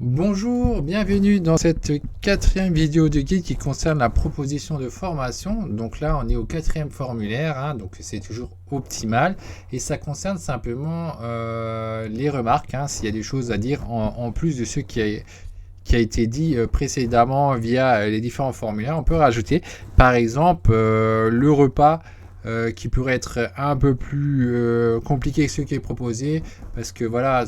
Bonjour, bienvenue dans cette quatrième vidéo de guide qui concerne la proposition de formation. Donc là, on est au quatrième formulaire, donc c'est toujours optimal. Et ça concerne simplement les remarques, s'il y a des choses à dire en plus de ce qui a été dit précédemment via les différents formulaires. On peut rajouter, par exemple, le repas qui pourrait être un peu plus compliqué que ce qui est proposé parce que voilà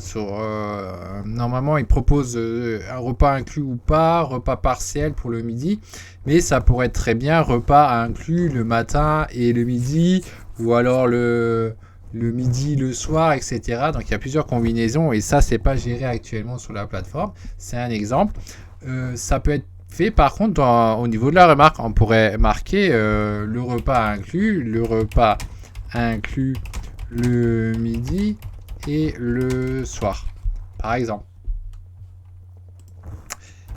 normalement il propose un repas inclus ou pas, repas partiel pour le midi, mais ça pourrait être très bien repas inclus le matin et le midi, ou alors le midi, le soir, etc. Donc il y a plusieurs combinaisons et ça c'est pas géré actuellement sur la plateforme. C'est un exemple. Ça peut être fait par contre au niveau de la remarque. On pourrait marquer le repas inclus le midi et le soir, par exemple.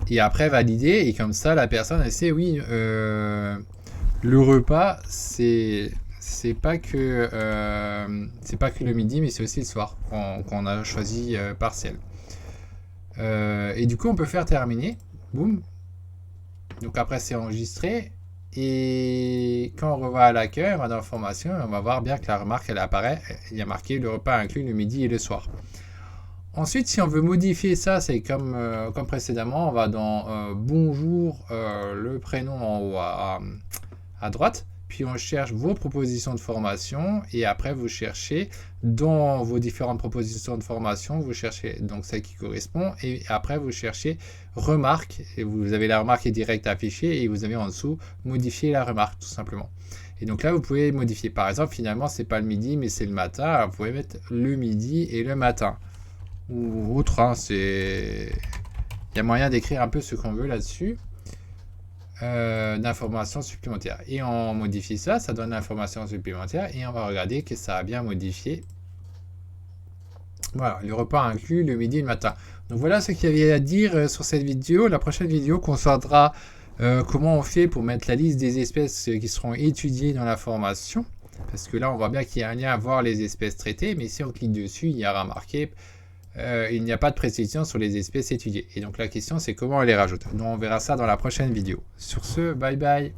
Et après valider, et comme ça la personne elle sait, oui, le repas c'est pas que le midi, mais c'est aussi le soir qu'on a choisi partiel. Et du coup on peut faire terminer. Boum. Donc après c'est enregistré. Et quand on revoit à l'accueil, on va dans l'information, on va voir bien que la remarque elle apparaît. Il y a marqué le repas inclus le midi et le soir. Ensuite, si on veut modifier ça, c'est comme précédemment, on va dans bonjour, le prénom en haut à droite, puis on cherche vos propositions de formation, et après vous cherchez dans vos différentes propositions de formation, vous cherchez donc celle qui correspond, et après vous cherchez remarque, et vous avez la remarque qui est directe affichée, et vous avez en dessous modifier la remarque tout simplement. Et donc là, vous pouvez modifier. Par exemple, finalement, c'est pas le midi, mais c'est le matin. Alors, vous pouvez mettre le midi et le matin. Ou autre, il y a moyen d'écrire un peu ce qu'on veut là-dessus. D'informations supplémentaires. Et on modifie ça, ça donne l'information supplémentaire et on va regarder que ça a bien modifié. Voilà, le repas inclus le midi et le matin. Donc voilà ce qu'il y avait à dire sur cette vidéo. La prochaine vidéo concernera comment on fait pour mettre la liste des espèces qui seront étudiées dans la formation. Parce que là, on voit bien qu'il y a un lien à voir les espèces traitées, mais si on clique dessus, il y aura marqué il n'y a pas de précision sur les espèces étudiées. Et donc la question, c'est comment on les rajoute. Donc on verra ça dans la prochaine vidéo. Sur ce, bye bye.